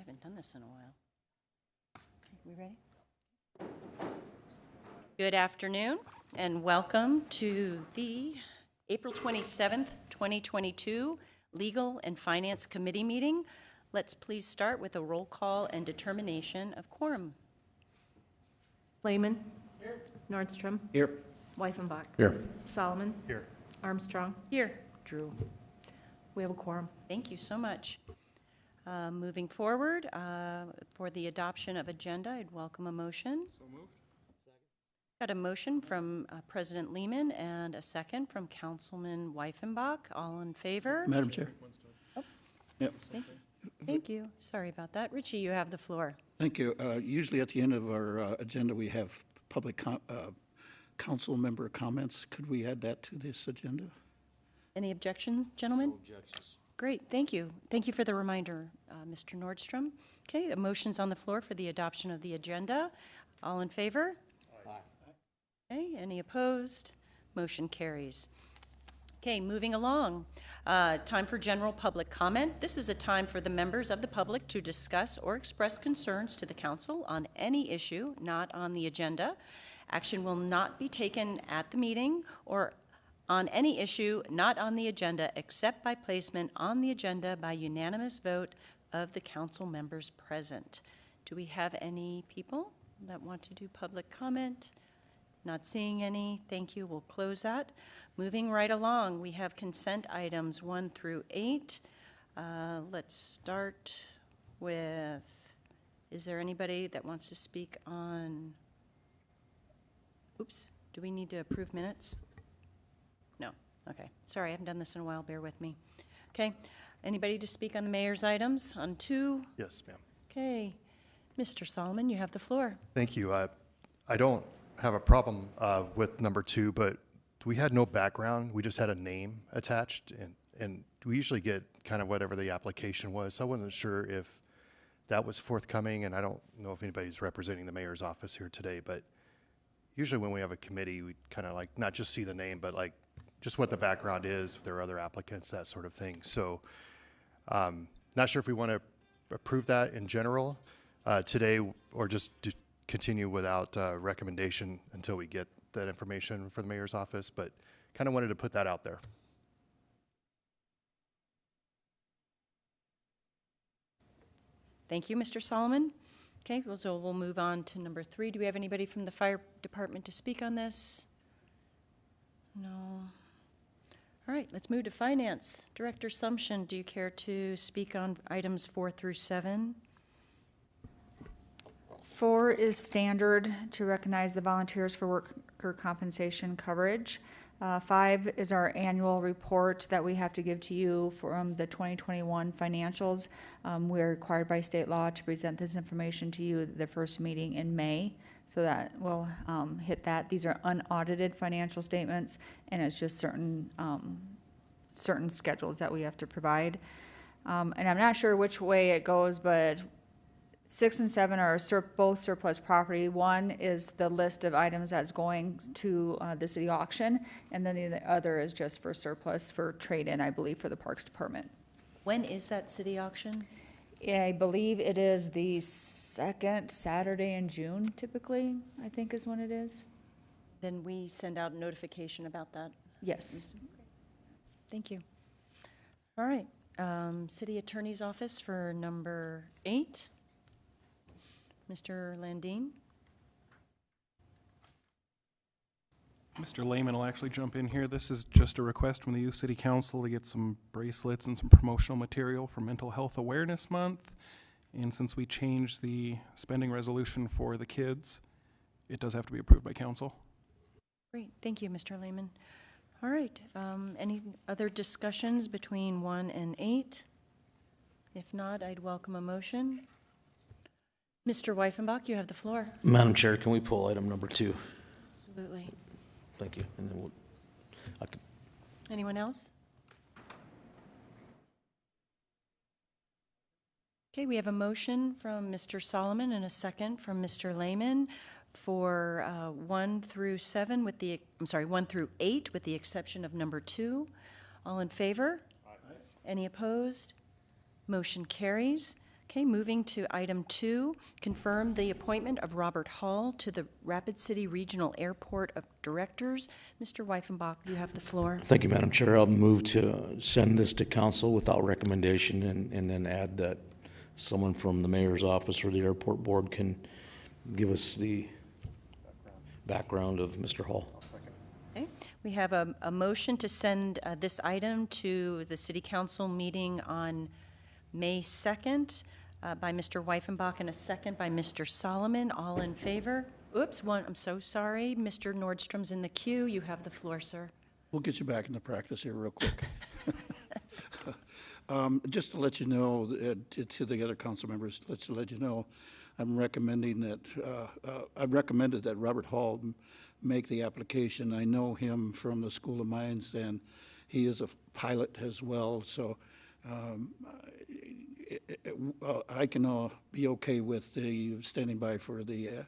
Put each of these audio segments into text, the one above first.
haven't done this in a while. Okay, we ready? Good afternoon, and welcome to the April 27th, 2022 Legal and Finance Committee meeting. Let's please start with a roll call and determination of quorum. Lehman. Here. Nordstrom. Here. Weifenbach. Here. Solomon. Here. Armstrong. Here. Drew. We have a quorum. Thank you so much. Moving forward, for the adoption of agenda, I'd welcome a motion. So moved. Got a motion from President Lehman and a second from Councilman Weifenbach. All in favor? Madam Chair. Oh. Yep. Thank you. Sorry about that. Richie, you have the floor. Thank you. Usually at the end of our agenda, we have public council member comments. Could we add that to this agenda? Any objections, gentlemen? No objections. Great, thank you. Thank you for the reminder, Mr. Nordstrom. Okay, a motion's on the floor for the adoption of the agenda. All in favor? Aye. Okay, any opposed? Motion carries. Okay, moving along. Time for general public comment. This is a time for the members of the public to discuss or express concerns to the council on any issue not on the agenda. Action will not be taken at the meeting or on any issue not on the agenda except by placement on the agenda by unanimous vote of the council members present. Do we have any people that want to do public comment? Not seeing any. Thank you. We'll close that. Moving right along, we have consent items 1 through 8. Let's start with, is there anybody that wants to speak on, oops, do we need to approve minutes? No. Okay. Sorry, I haven't done this in a while. Bear with me. Okay. Anybody to speak on the mayor's items on 2? Yes, ma'am. Okay. Mr. Solomon, you have the floor. Thank you. I don't have a problem with number 2, but we had no background. We just had a name attached, and we usually get kind of whatever the application was. So I wasn't sure if that was forthcoming, and I don't know if anybody's representing the mayor's office here today, but usually when we have a committee, we kind of like not just see the name, but like just what the background is, if there are other applicants, that sort of thing. So not sure if we want to approve that in general today or just continue without recommendation until we get that information from the mayor's office, but kind of wanted to put that out there. Thank you, Mr. Solomon. Okay, so we'll move on to number 3. Do we have anybody from the fire department to speak on this? No. All right, let's move to finance. Director Sumption, do you care to speak on items 4 through 7? 4 is standard to recognize the volunteers for worker compensation coverage. 5 is our annual report that we have to give to you from the 2021 financials. We're required by state law to present this information to you at the first meeting in May. So that will hit that. These are unaudited financial statements, and it's just certain schedules that we have to provide. And I'm not sure which way it goes, but 6 and 7 are both surplus property. 1 is the list of items that's going to the city auction, and then the other is just for surplus for trade-in, I believe, for the Parks Department. When is that city auction? I believe it is the second Saturday in June, typically, I think is when it is. Then we send out a notification about that. Yes. Thank you. All right, City Attorney's Office for number 8. Mr. Landine. Mr. Lehman will actually jump in here. This is just a request from the Youth City Council to get some bracelets and some promotional material for Mental Health Awareness Month. And since we changed the spending resolution for the kids, it does have to be approved by council. Great, thank you, Mr. Lehman. All right, any other discussions between 1 and 8? If not, I'd welcome a motion. Mr. Weifenbach, you have the floor. Madam Chair, can we pull item number 2? Absolutely. Thank you. And then Anyone else? Okay, we have a motion from Mr. Solomon and a second from Mr. Lehman for 1 through 7 with the, 1 through 8 with the exception of number 2. All in favor? Aye. Any opposed? Motion carries. Okay, moving to item 2, confirm the appointment of Robert Hall to the Rapid City Regional Airport of Directors. Mr. Weifenbach, you have the floor. Thank you, Madam Chair. I'll move to send this to council without recommendation and then add that someone from the mayor's office or the airport board can give us the background of Mr. Hall. Okay, we have a motion to send this item to the city council meeting on May 2nd by Mr. Weifenbach and a second by Mr. Solomon. All in favor? Oops, I'm so sorry. Mr. Nordstrom's in the queue. You have the floor, sir. We'll get you back into practice here real quick. Just to let you know, to the other council members, to let you know, I'm recommending that, I recommended that Robert Hall make the application. I know him from the School of Mines, and he is a pilot as well, so I can be okay with the standing by for the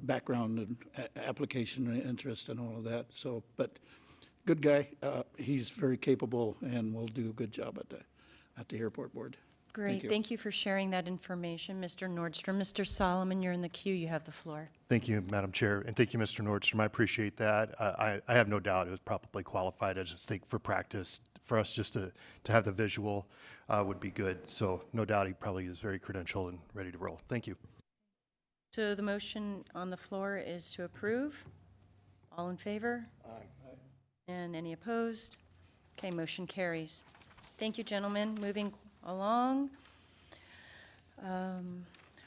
background and application and interest and all of that. So, but good guy. He's very capable and will do a good job at the airport board. Great. Thank you for sharing that information, Mr. Nordstrom. Mr. Solomon, you're in the queue. You have the floor. Thank you, Madam Chair, and thank you, Mr. Nordstrom. I appreciate that. I have no doubt it was probably qualified. I just think for practice, for us just to have the visual would be good. So no doubt he probably is very credentialed and ready to roll. Thank you. So the motion on the floor is to approve. All in favor? Aye. And any opposed? Okay, motion carries. Thank you, gentlemen. Moving along. All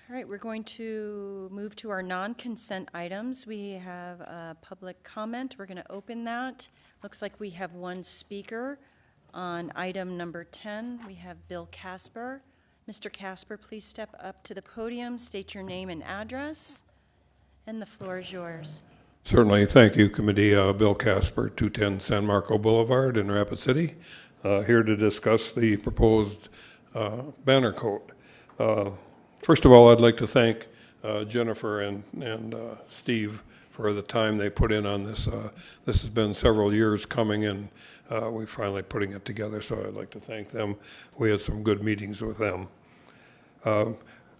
right, we're going to move to our non-consent items. We have a public comment. We're going to open that. Looks like we have one speaker on item number 10. We have Bill Casper. Mr. Casper, please step up to the podium, state your name and address, and the floor is yours. Certainly. Thank you, Committee. Bill Casper, 210 San Marco Boulevard in Rapid City, here to discuss the proposed banner code. First of all, I'd like to thank Jennifer and Steve for the time they put in on this. This has been several years coming, and we're finally putting it together, so I'd like to thank them. We had some good meetings with them.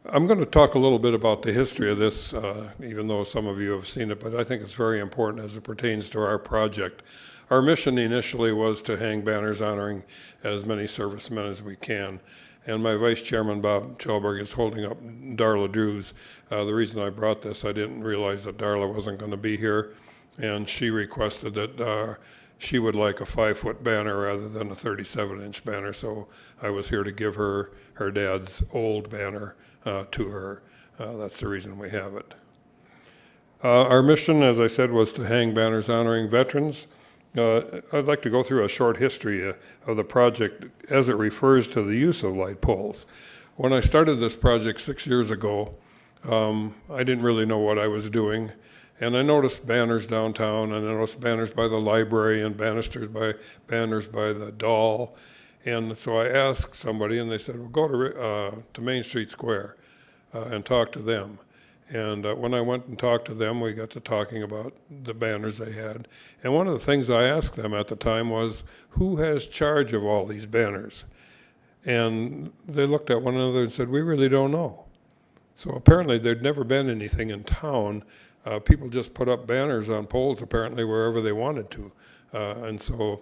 I'm going to talk a little bit about the history of this, even though some of you have seen it, but I think it's very important as it pertains to our project. Our mission initially was to hang banners honoring as many servicemen as we can. And my vice chairman, Bob Chelberg, is holding up Darla Drews. The reason I brought this, I didn't realize that Darla wasn't going to be here, and she requested that she would like a 5-foot banner rather than a 37-inch banner, so I was here to give her her dad's old banner to her. That's the reason we have it. Our mission, as I said, was to hang banners honoring veterans. I'd like to go through a short history of the project as it refers to the use of light poles. When I started this project 6 years ago, I didn't really know what I was doing, and I noticed banners downtown, and I noticed banners by the library and banners by the Doll. And so I asked somebody, and they said, well, go to Main Street Square and talk to them. And when I went and talked to them, we got to talking about the banners they had. And one of the things I asked them at the time was, who has charge of all these banners? And they looked at one another and said, we really don't know. So apparently there'd never been anything in town. People just put up banners on poles apparently wherever they wanted to. And so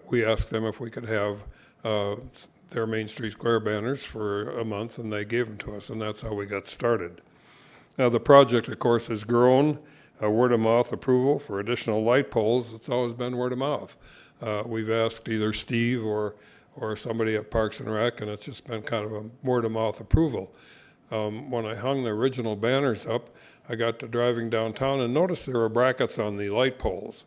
we asked them if we could have their Main Street Square banners for a month, and they gave them to us, and that's how we got started. Now, the project, of course, has grown. Word-of-mouth approval for additional light poles. It's always been word-of-mouth. We've asked either Steve or somebody at Parks and Rec, and it's just been kind of a word-of-mouth approval. When I hung the original banners up, I got to driving downtown and noticed there were brackets on the light poles.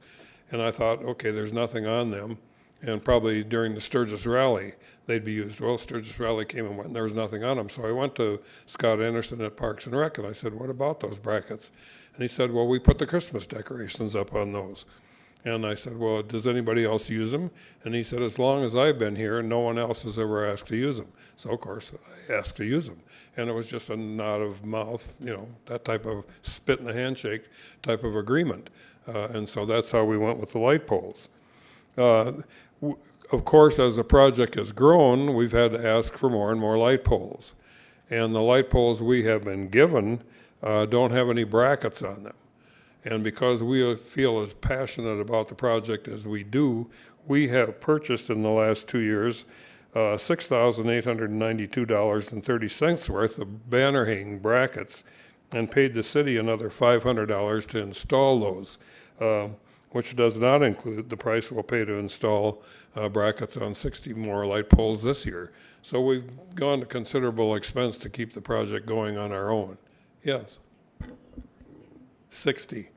And I thought, okay, there's nothing on them. And probably during the Sturgis Rally, they'd be used. Well, Sturgis Rally came and went, and there was nothing on them. So I went to Scott Anderson at Parks and Rec, and I said, what about those brackets? And he said, well, we put the Christmas decorations up on those. And I said, well, does anybody else use them? And he said, as long as I've been here, no one else has ever asked to use them. So, of course, I asked to use them. And it was just a nod of mouth, you know, that type of spit in the handshake type of agreement. And so that's how we went with the light poles. of course, as the project has grown, we've had to ask for more and more light poles. And the light poles we have been given don't have any brackets on them. And because we feel as passionate about the project as we do, we have purchased in the last 2 years $6,892.30 worth of banner hanging brackets and paid the city another $500 to install those, which does not include the price we'll pay to install brackets on 60 more light poles this year. So we've gone to considerable expense to keep the project going on our own. Yes. 60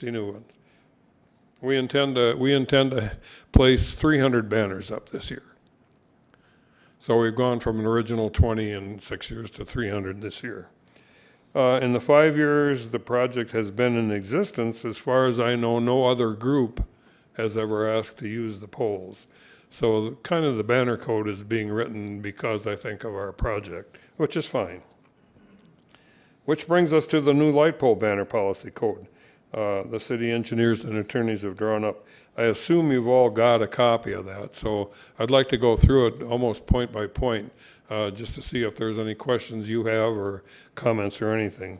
new ones. We intend to place 300 banners up this year. So we've gone from an original 20 in 6 years to 300 this year. In the 5 years the project has been in existence, as far as I know, no other group has ever asked to use the poles. So kind of the banner code is being written because I think of our project, which is fine. Which brings us to the new light pole banner policy code. The city engineers and attorneys have drawn up. I assume you've all got a copy of that, so I'd like to go through it almost point by point, just to see if there's any questions you have or comments or anything.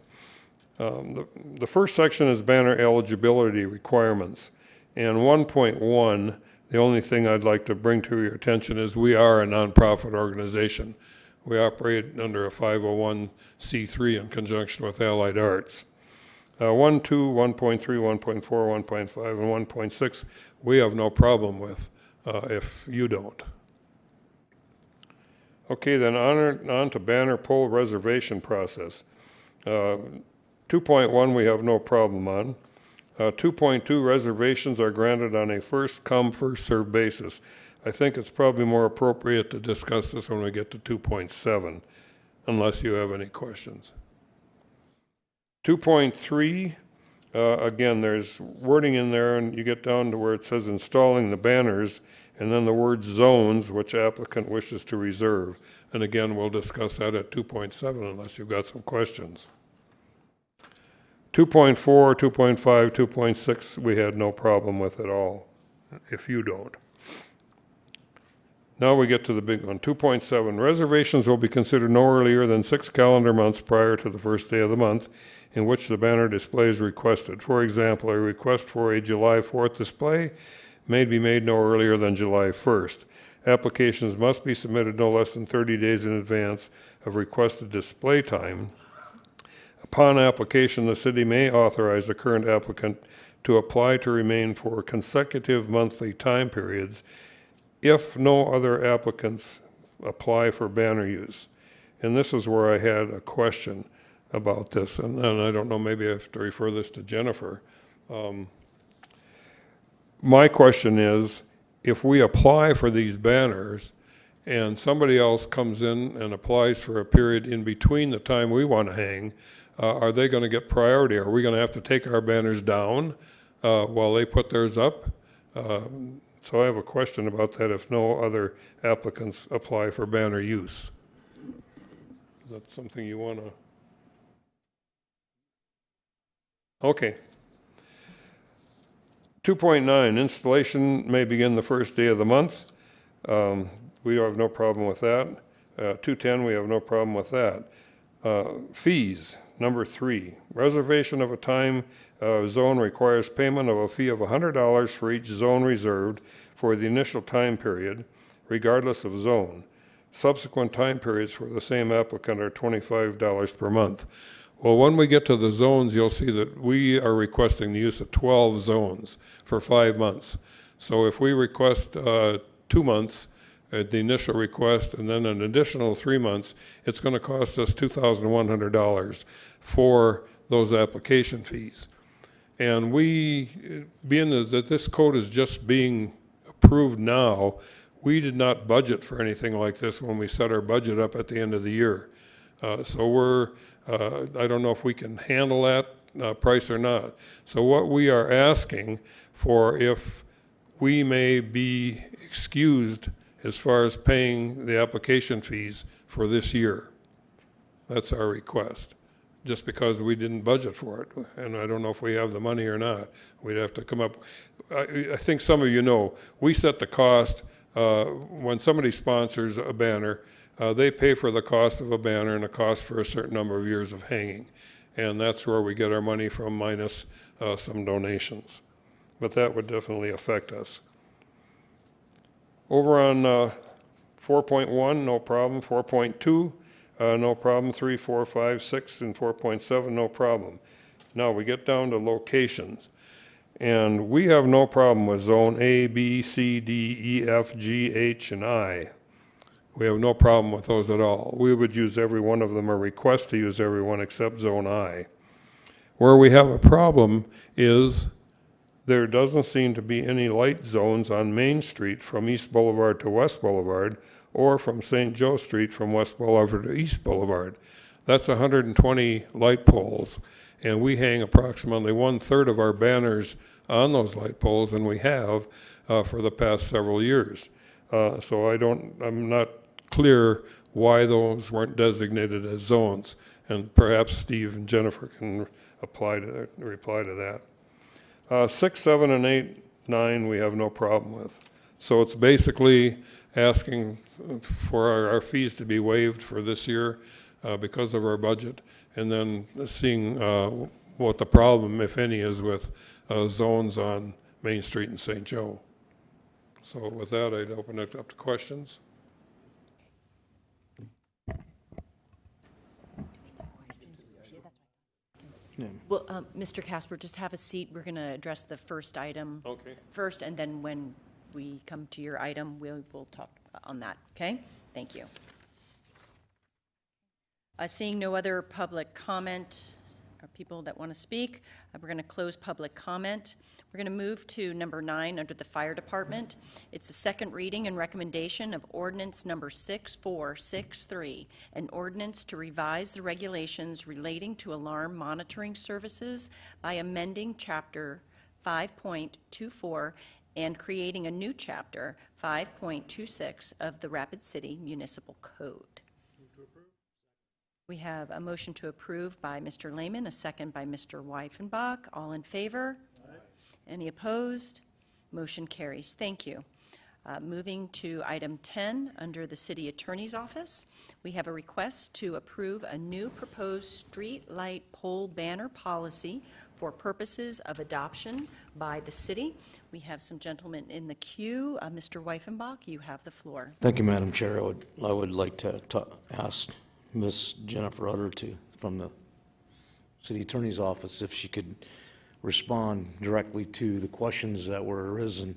The first section is banner eligibility requirements. And 1.1, the only thing I'd like to bring to your attention is we are a nonprofit organization. We operate under a 501c3 in conjunction with Allied Arts. 1.2, 1.3, 1.4, 1.5, and 1.6, we have no problem with if you don't. Okay, then on to banner pole reservation process. 2.1 we have no problem on. 2.2 reservations are granted on a first come, first served basis. I think it's probably more appropriate to discuss this when we get to 2.7, unless you have any questions. 2.3, again, there's wording in there, and you get down to where it says installing the banners, and then the word zones, which applicant wishes to reserve. And again, we'll discuss that at 2.7 unless you've got some questions. 2.4, 2.5, 2.6, we had no problem with at all, if you don't. Now we get to the big one, 2.7. Reservations will be considered no earlier than 6 calendar months prior to the first day of the month in which the banner display is requested. For example, a request for a July 4th display may be made no earlier than July 1st. Applications must be submitted no less than 30 days in advance of requested display time. Upon application, the city may authorize the current applicant to apply to remain for consecutive monthly time periods if no other applicants apply for banner use. And this is where I had a question about this, and I don't know, maybe I have to refer this to Jennifer. My question is, if we apply for these banners and somebody else comes in and applies for a period in between the time we want to hang, are they going to get priority? Are we going to have to take our banners down while they put theirs up? So I have a question about that if no other applicants apply for banner use. Is that something you want to? Okay. 2.9, installation may begin the first day of the month. We have no problem with that. 2.10, we have no problem with that. Fees, number 3. Reservation of a time zone requires payment of a fee of $100 for each zone reserved for the initial time period, regardless of zone. Subsequent time periods for the same applicant are $25 per month. Well, when we get to the zones, you'll see that we are requesting the use of 12 zones for 5 months. So if we request 2 months at the initial request and then an additional 3 months, it's going to cost us $2,100 for those application fees. And we, being that this code is just being approved now, we did not budget for anything like this when we set our budget up at the end of the year. So we're, I don't know if we can handle that price or not. So what we are asking for, if we may be excused as far as paying the application fees for this year. That's our request, just because we didn't budget for it. And I don't know if we have the money or not. We'd have to come up. I think some of you know, we set the cost when somebody sponsors a banner, they pay for the cost of a banner and a cost for a certain number of years of hanging. And that's where we get our money from, minus some donations. But that would definitely affect us. Over on 4.1, no problem. 4.2, no problem. 3, 4, 5, 6, and 4.7, no problem. Now we get down to locations. And we have no problem with zone A, B, C, D, E, F, G, H, and I. We have no problem with those at all. We would use every one of them or request to use every one except zone I. Where we have a problem is there doesn't seem to be any light zones on Main Street from East Boulevard to West Boulevard, or from St. Joe Street from West Boulevard to East Boulevard. That's 120 light poles, and we hang approximately 1/3 of our banners on those light poles, and we have for the past several years. So I'm not clear why those weren't designated as zones, and perhaps Steve and Jennifer can reply to that. 6, 7, and 8, 9 we have no problem with. So it's basically asking for our fees to be waived for this year because of our budget, and then seeing what the problem, if any, is with zones on Main Street and St. Joe. So with that, I'd open it up to questions. Well, Mr. Casper, just have a seat. We're going to address the first item first, and then when we come to your item, we'll talk on that, okay? Thank you. Seeing no other public comment or people that want to speak, we're going to close public comment. We're going to move to number 9 under the Fire Department. It's the second reading and recommendation of ordinance number 6463, an ordinance to revise the regulations relating to alarm monitoring services by amending Chapter 5.24 and creating a new Chapter 5.26 of the Rapid City Municipal Code. We have a motion to approve by Mr. Lehman, a second by Mr. Weifenbach. All in favor? Aye. Any opposed? Motion carries. Thank you. Moving to item 10 under the City Attorney's Office, we have a request to approve a new proposed street light pole banner policy for purposes of adoption by the city. We have some gentlemen in the queue. Mr. Weifenbach, you have the floor. Thank you, Madam Chair. I would like to ask Ms. Jennifer Utter from the City Attorney's Office if she could respond directly to the questions that were arisen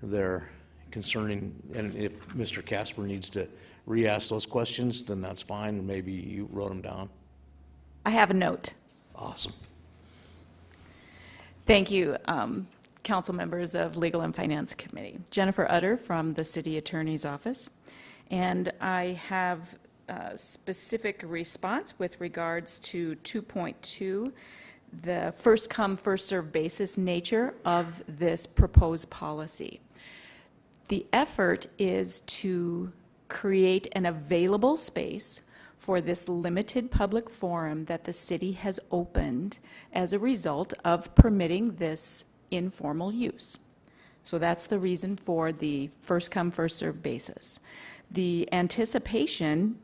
there concerning, and if Mr. Casper needs to re-ask those questions, then that's fine, and maybe you wrote them down. I have a note. Awesome. Thank you, council members of Legal and Finance Committee. Jennifer Utter from the City Attorney's Office, and I have a specific response with regards to 2.2, the first come, first served basis nature of this proposed policy. The effort is to create an available space for this limited public forum that the city has opened as a result of permitting this informal use. So that's the reason for the first come, first served basis. The anticipation,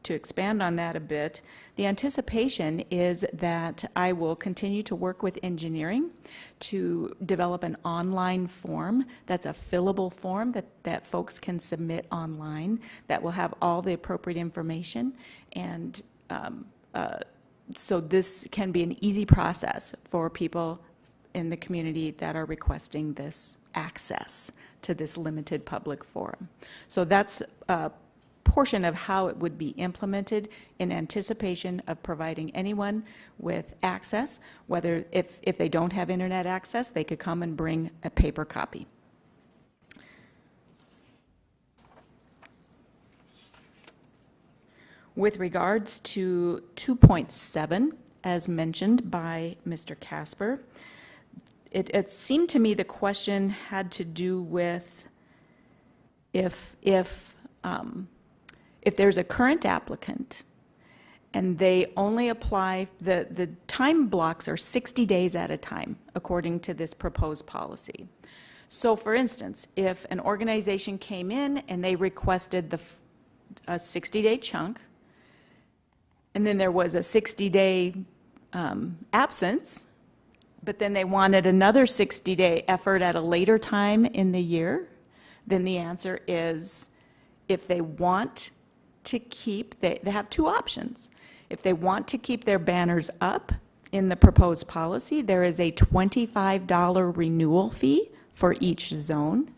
to expand on that a bit, the anticipation is that I will continue to work with engineering to develop an online form that's a fillable form that folks can submit online that will have all the appropriate information, and so this can be an easy process for people in the community that are requesting this access to this limited public forum. So that's portion of how it would be implemented in anticipation of providing anyone with access, whether if they don't have internet access, they could come and bring a paper copy. With regards to 2.7, as mentioned by Mr. Casper, it seemed to me the question had to do with if there's a current applicant and they only apply, the time blocks are 60 days at a time, according to this proposed policy. So for instance, if an organization came in and they requested a 60-day chunk, and then there was a 60-day absence, but then they wanted another 60-day effort at a later time in the year, then the answer is, if they want to keep, they have two options. If they want to keep their banners up in the proposed policy, there is a $25 renewal fee for each zone.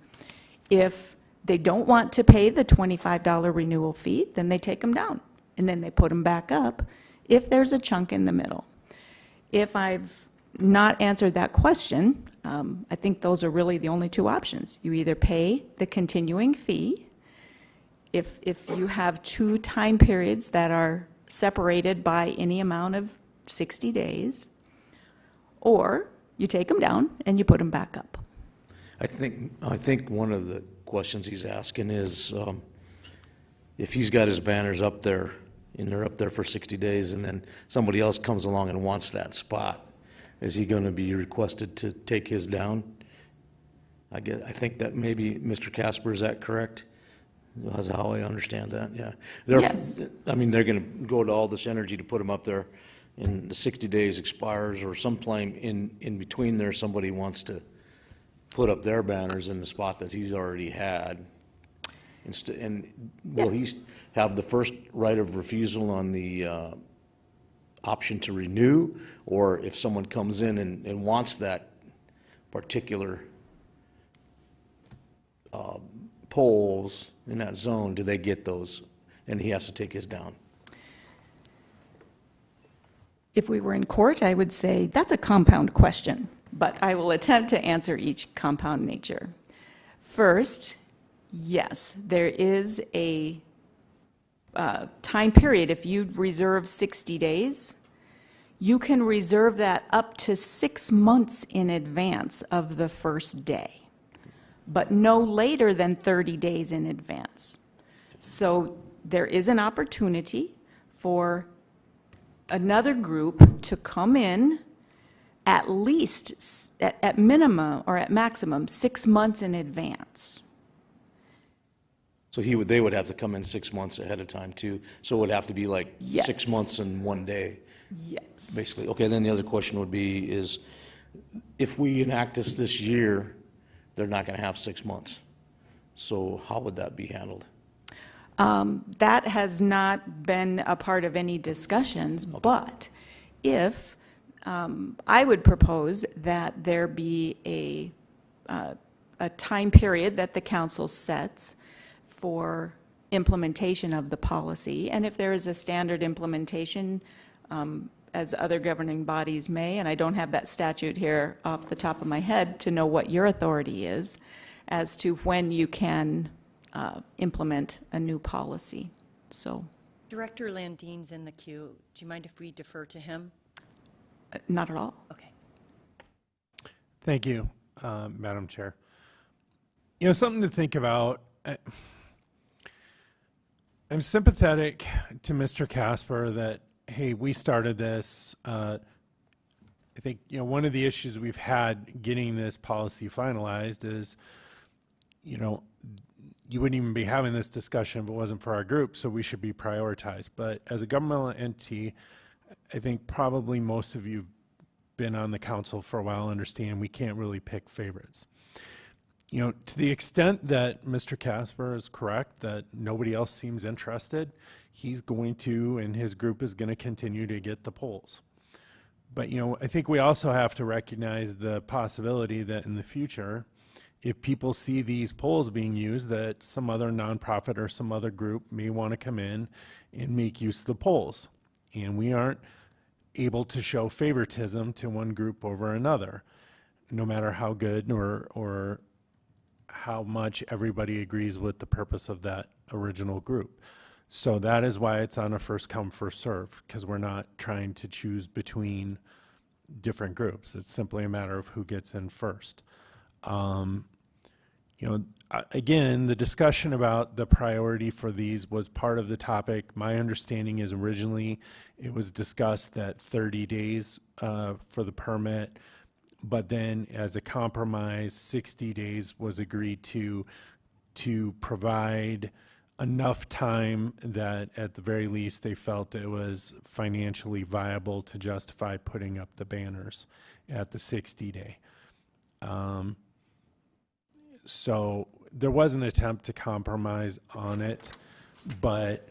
If they don't want to pay the $25 renewal fee, then they take them down, and then they put them back up if there's a chunk in the middle. If I've not answered that question, I think those are really the only two options. You either pay the continuing fee, if you have two time periods that are separated by any amount of 60 days, or you take them down and you put them back up. I think one of the questions he's asking is, if he's got his banners up there, and they're up there for 60 days, and then somebody else comes along and wants that spot, is he gonna be requested to take his down? I think that maybe, Mr. Casper, is that correct? That's how I understand that, yeah. Yes. I mean, they're gonna go to all this energy to put them up there, and the 60 days expires, or sometime in between there, somebody wants to put up their banners in the spot that he's already had. And will he Yes. have the first right of refusal on the option to renew? Or if someone comes in and wants that particular poles in that zone, do they get those? And he has to take his down? If we were in court, I would say that's a compound question, but I will attempt to answer each compound nature. First, yes, there is a time period. If you reserve 60 days, you can reserve that up to 6 months in advance of the first day, but no later than 30 days in advance. So there is an opportunity for another group to come in at least, at minimum or at maximum, 6 months in advance. So they would have to come in 6 months ahead of time too. So it would have to be like Yes. 6 months and 1 day, Yes. basically. Okay, then the other question would be is, if we enact this year, they're not gonna have 6 months. So how would that be handled? That has not been a part of any discussions, but if, I would propose that there be a time period that the council sets for implementation of the policy, and if there is a standard implementation, as other governing bodies may, and I don't have that statute here off the top of my head to know what your authority is, as to when you can implement a new policy. So, Director Landine's in the queue. Do you mind if we defer to him? not at all. Okay. Thank you, Madam Chair. You know, something to think about. I'm sympathetic to Mr. Casper that, hey, we started this. I think, you know, one of the issues we've had getting this policy finalized is, you know, you wouldn't even be having this discussion if it wasn't for our group, so we should be prioritized. But as a governmental entity, I think probably most of you have been on the council for a while, understand we can't really pick favorites. You know, to the extent that Mr. Casper is correct, that nobody else seems interested, he's going to, and his group is going to continue to get the polls. But, you know, I think we also have to recognize the possibility that in the future, if people see these polls being used, that some other nonprofit or some other group may want to come in and make use of the polls. And we aren't able to show favoritism to one group over another, no matter how good or how much everybody agrees with the purpose of that original group. So that is why it's on a first come, first serve, because we're not trying to choose between different groups. It's simply a matter of who gets in first. You know, again, the discussion about the priority for these was part of the topic. My understanding is originally it was discussed that 30 days for the permit But then as a compromise, 60 days was agreed to provide enough time that at the very least they felt it was financially viable to justify putting up the banners at the 60-day. So there was an attempt to compromise on it, but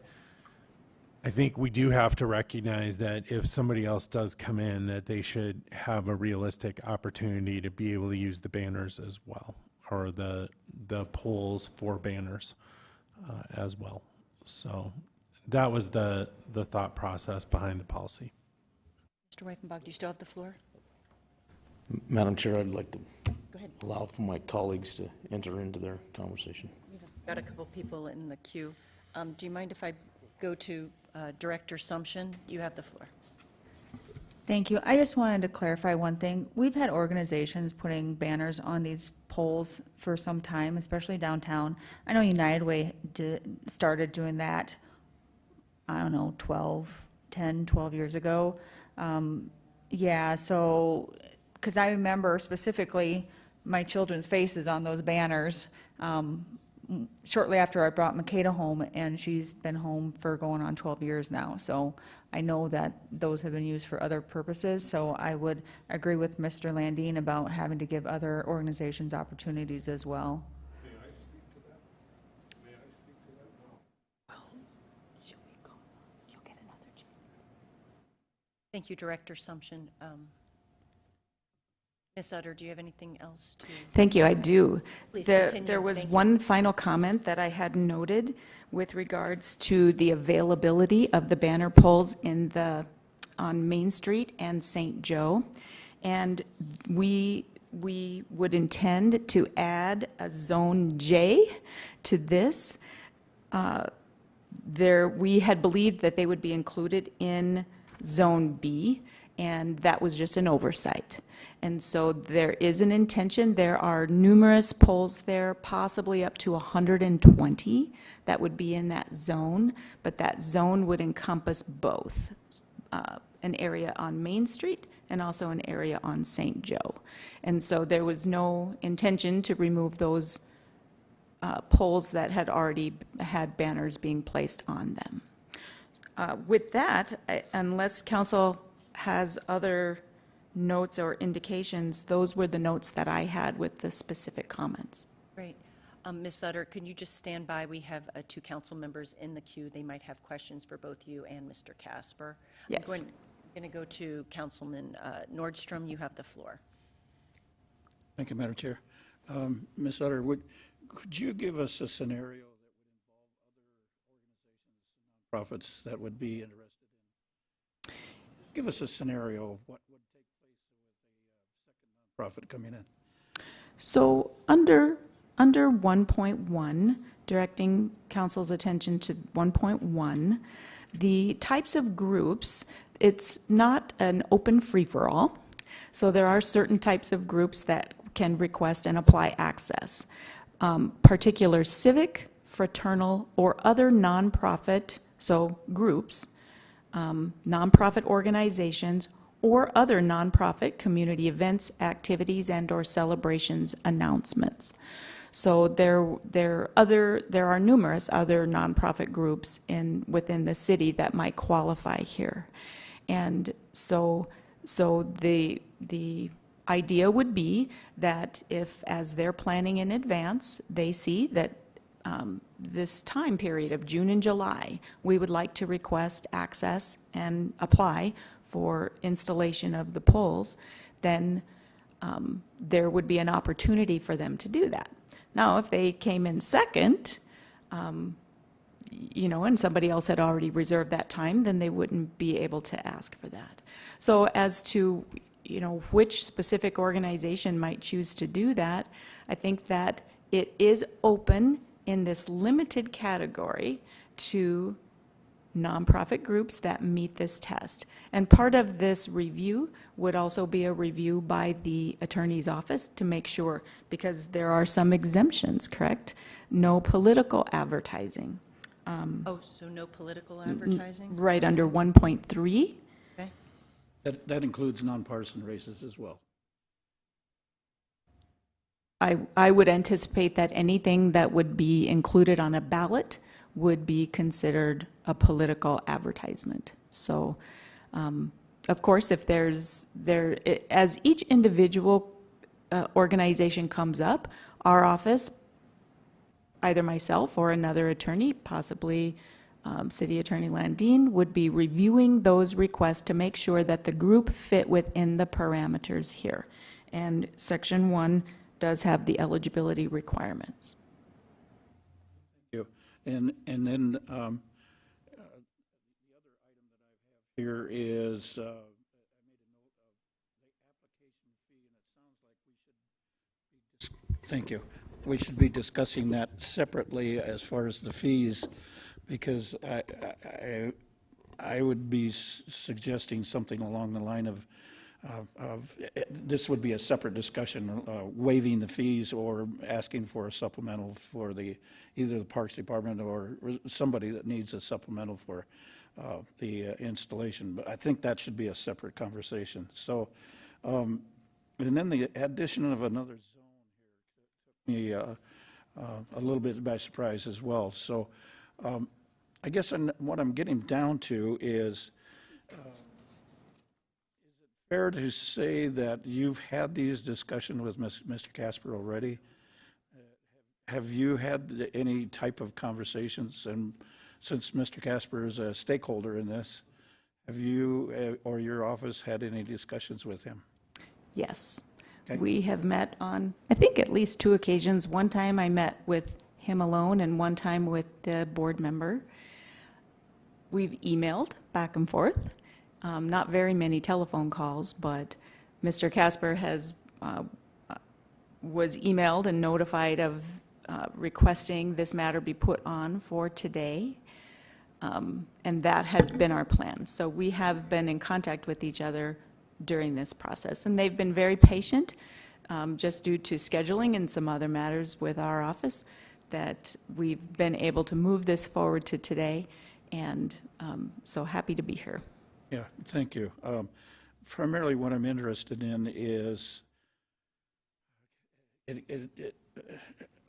I think we do have to recognize that if somebody else does come in, that they should have a realistic opportunity to be able to use the banners as well, or the poles for banners as well. So that was the thought process behind the policy. Mr. Reifenbach, do you still have the floor? Madam Chair, I'd like to Go ahead. allow for my colleagues to enter into their conversation. We've got a couple people in the queue. Do you mind if I go to Director Sumption? You have the floor. Thank you. I just wanted to clarify one thing. We've had organizations putting banners on these poles for some time, especially downtown. I know United Way started doing that, I don't know, 10, 12 years ago. Yeah, so, because I remember specifically my children's faces on those banners shortly after I brought Makeda home, and she's been home for going on 12 years now. So I know that those have been used for other purposes. So I would agree with Mr. Landine about having to give other organizations opportunities as well. May I speak to that? May I speak to that now? You'll get another chance. Thank you, Director Sumption. Ms. Utter, do you have anything else to? Thank you, I do. Please There continue. was Thank you. one final comment that I had noted with regards to the availability of the banner poles on Main Street and St. Joe. And we would intend to add a Zone J to this. We had believed that they would be included in Zone B, and that was just an oversight. And so there is an intention. There are numerous poles there, possibly up to 120 that would be in that zone, but that zone would encompass both an area on Main Street and also an area on St. Joe. And so there was no intention to remove those poles that had already had banners being placed on them. With that, unless council has other notes or indications, those were the notes that I had with the specific comments. Great. Ms. Sutter, can you just stand by? We have two council members in the queue. They might have questions for both you and Mr. Casper. Yes. I'm going to go to Councilman Nordstrom. You have the floor. Thank you, Madam Chair. Ms. Utter, could you give us a scenario that would involve other organizations, nonprofits that would be interested in? Give us a scenario of what would take place with a second nonprofit coming in. So under 1.1, directing council's attention to 1.1, the types of groups, it's not an open free-for-all. So there are certain types of groups that can request and apply access. Particular civic, fraternal, or other nonprofit, so groups, nonprofit organizations, or other nonprofit community events, activities, and/or celebrations announcements. So there are numerous other nonprofit groups within the city that might qualify here. And so the idea would be that if, as they're planning in advance, they see that this time period of June and July, we would like to request access and apply for installation of the poles, then there would be an opportunity for them to do that. Now, if they came in second, and somebody else had already reserved that time, then they wouldn't be able to ask for that. So as to, which specific organization might choose to do that, I think that it is open in this limited category to nonprofit groups that meet this test. And part of this review would also be a review by the attorney's office to make sure, because there are some exemptions, correct? No political advertising. So no political advertising? Right under 1.3. Okay. That includes nonpartisan races as well. I would anticipate that anything that would be included on a ballot would be considered a political advertisement. So, of course, if as each individual organization comes up, our office, either myself or another attorney, possibly City Attorney Landine, would be reviewing those requests to make sure that the group fit within the parameters here. And Section 1 does have the eligibility requirements. Thank you. And then the other item that I have here is I made a note of the application fee, and it sounds like we should be thank you. We should be discussing that separately as far as the fees, because I would be suggesting something along the line of this would be a separate discussion, waiving the fees or asking for a supplemental for either the Parks Department or somebody that needs a supplemental for the installation. But I think that should be a separate conversation. So, and then the addition of another zone here took me a little bit by surprise as well. So I guess what I'm getting down to is it fair to say that you've had these discussions with Mr. Casper already? Have you had any type of conversations? And since Mr. Casper is a stakeholder in this, have you or your office had any discussions with him? Yes. Okay. We have met on, I think, at least 2 occasions. One time I met with him alone and one time with the board member. We've emailed back and forth. Not very many telephone calls, but Mr. Casper was emailed and notified of requesting this matter be put on for today, and that has been our plan. So we have been in contact with each other during this process, and they've been very patient, just due to scheduling and some other matters with our office, that we've been able to move this forward to today, and so happy to be here. Yeah, thank you. Primarily what I'm interested in is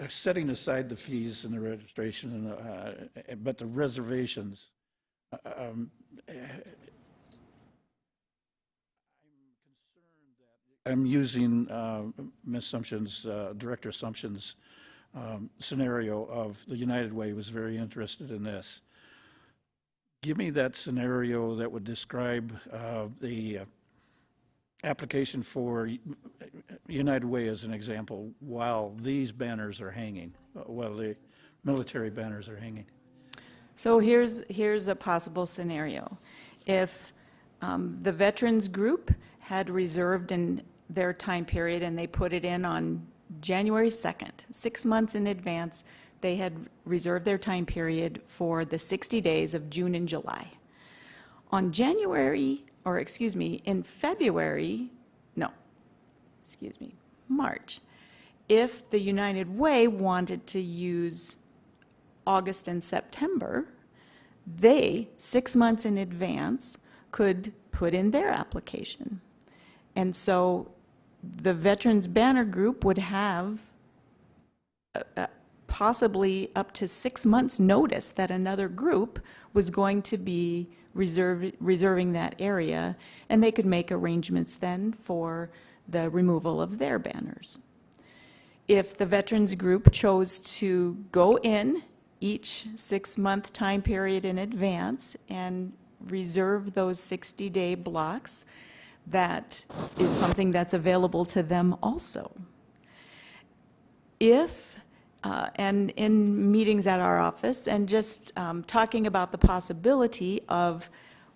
setting aside the fees and the registration, but the reservations. I'm concerned that I'm using Ms. Sumption's, Director Sumption's scenario of the United Way was very interested in this. Give me that scenario that would describe the application for United Way as an example while these banners are hanging, while the military banners are hanging. So here's a possible scenario. If the veterans group had reserved in their time period and they put it in on January 2nd, 6 months in advance, they had reserved their time period for the 60 days of June and July. In March, if the United Way wanted to use August and September, they, 6 months in advance, could put in their application. And so the Veterans Banner Group would have possibly up to 6 months' notice that another group was going to be reserving that area, and they could make arrangements then for the removal of their banners. If the veterans group chose to go in each 6-month time period in advance and reserve those 60-day blocks, that is something that's available to them also. And in meetings at our office, and just talking about the possibility of,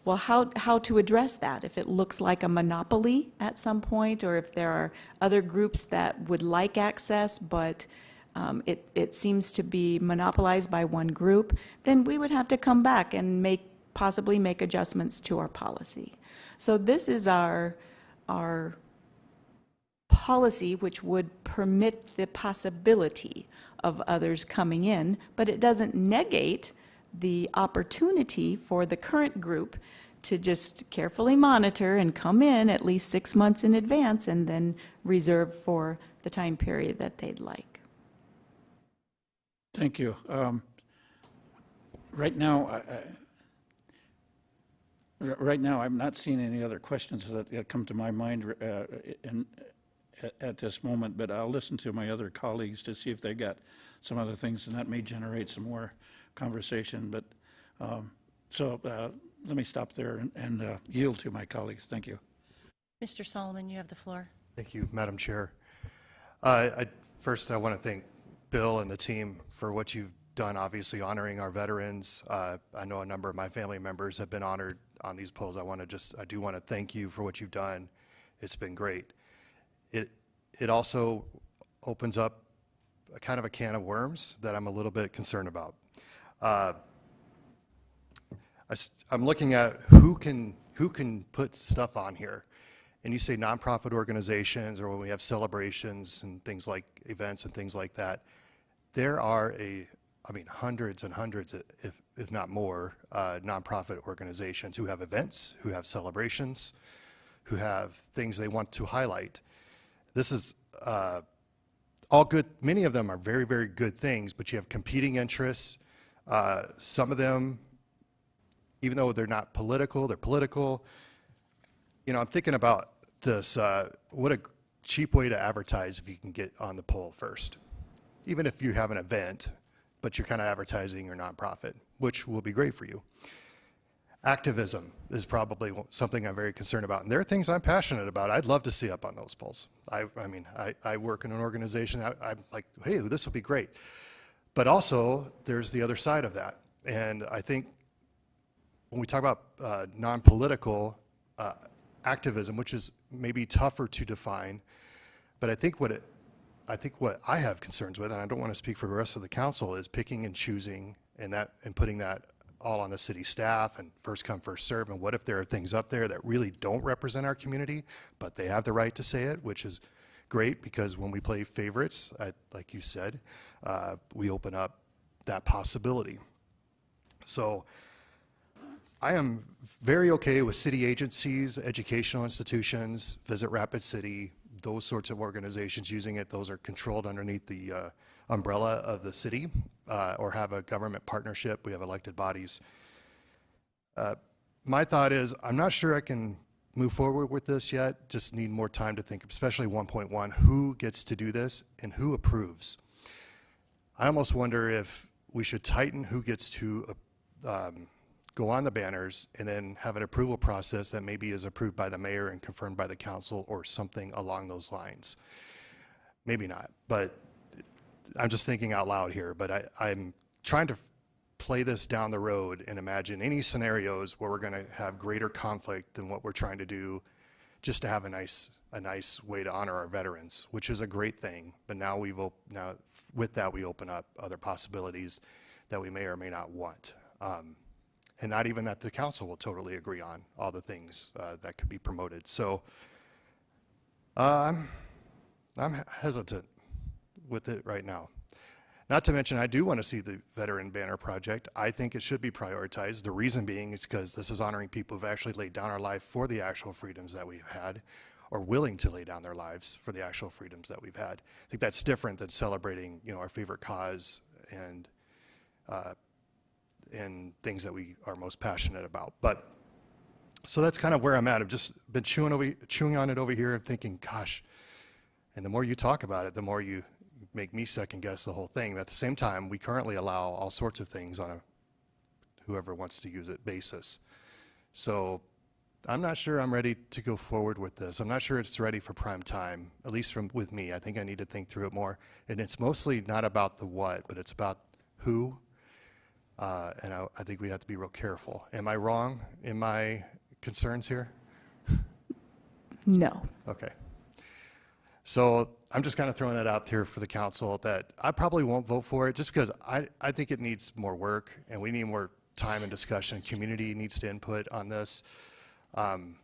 well, how to address that, if it looks like a monopoly at some point, or if there are other groups that would like access, but it seems to be monopolized by one group, then we would have to come back and possibly make adjustments to our policy. So this is our policy, which would permit the possibility of others coming in, but it doesn't negate the opportunity for the current group to just carefully monitor and come in at least 6 months in advance and then reserve for the time period that they'd like. Thank you. Right now, right now, I'm not seeing any other questions that come to my mind at this moment, but I'll listen to my other colleagues to see if they got some other things, and that may generate some more conversation. But let me stop there and yield to my colleagues. Thank you. Mr. Solomon, you have the floor. Thank you, Madam Chair. First, I want to thank Bill and the team for what you've done, obviously honoring our veterans. I know a number of my family members have been honored on these polls. I do want to thank you for what you've done. It's been great. It also opens up a kind of a can of worms that I'm a little bit concerned about. I'm looking at who can put stuff on here. And you say nonprofit organizations, or when we have celebrations and things like events and things like that, there are hundreds and hundreds, if not more, nonprofit organizations who have events, who have celebrations, who have things they want to highlight. This is all good. Many of them are very, very good things, but you have competing interests. Some of them, even though they're not political, they're political. You know, I'm thinking about this, what a cheap way to advertise if you can get on the poll first. Even if you have an event, but you're kind of advertising your nonprofit, which will be great for you. Activism is probably something I'm very concerned about. And there are things I'm passionate about. I'd love to see up on those polls. I work in an organization, I'm like, hey, this will be great. But also, there's the other side of that. And I think when we talk about non-political activism, which is maybe tougher to define, but I think what I have concerns with, and I don't want to speak for the rest of the council, is picking and choosing and putting that all on the city staff and first come, first serve. And what if there are things up there that really don't represent our community, but they have the right to say it, which is great, because when we play favorites, like you said, we open up that possibility. So I am very okay with city agencies, educational institutions, Visit Rapid City, those sorts of organizations using it. Those are controlled underneath the umbrella of the city, or have a government partnership. We have elected bodies. My thought is, I'm not sure I can move forward with this yet. Just need more time to think, especially 1.1, who gets to do this and who approves. I almost wonder if we should tighten who gets to go on the banners and then have an approval process that maybe is approved by the mayor and confirmed by the council or something along those lines. Maybe not, but I'm just thinking out loud here. But I'm trying to play this down the road and imagine any scenarios where we're going to have greater conflict than what we're trying to do, just to have a nice way to honor our veterans, which is a great thing. But now with that we open up other possibilities that we may or may not want. And not even that the council will totally agree on all the things that could be promoted. So I'm hesitant with it right now. Not to mention, I do want to see the Veteran Banner Project. I think it should be prioritized. The reason being is because this is honoring people who've actually laid down our life for the actual freedoms that we've had, or willing to lay down their lives for the actual freedoms that we've had. I think that's different than celebrating, our favorite cause and things that we are most passionate about. But so that's kind of where I'm at. I've just been chewing on it over here and thinking, gosh, and the more you talk about it, the more you make me second guess the whole thing. But at the same time, we currently allow all sorts of things on a whoever wants to use it basis. So I'm not sure I'm ready to go forward with this. I'm not sure it's ready for prime time, at least with me. I think I need to think through it more. And it's mostly not about the what, but it's about who. And I think we have to be real careful. Am I wrong in my concerns here? No. Okay. So I'm just kind of throwing it out here for the council that I probably won't vote for it, just because I think it needs more work and we need more time and discussion. Community needs to input on this, and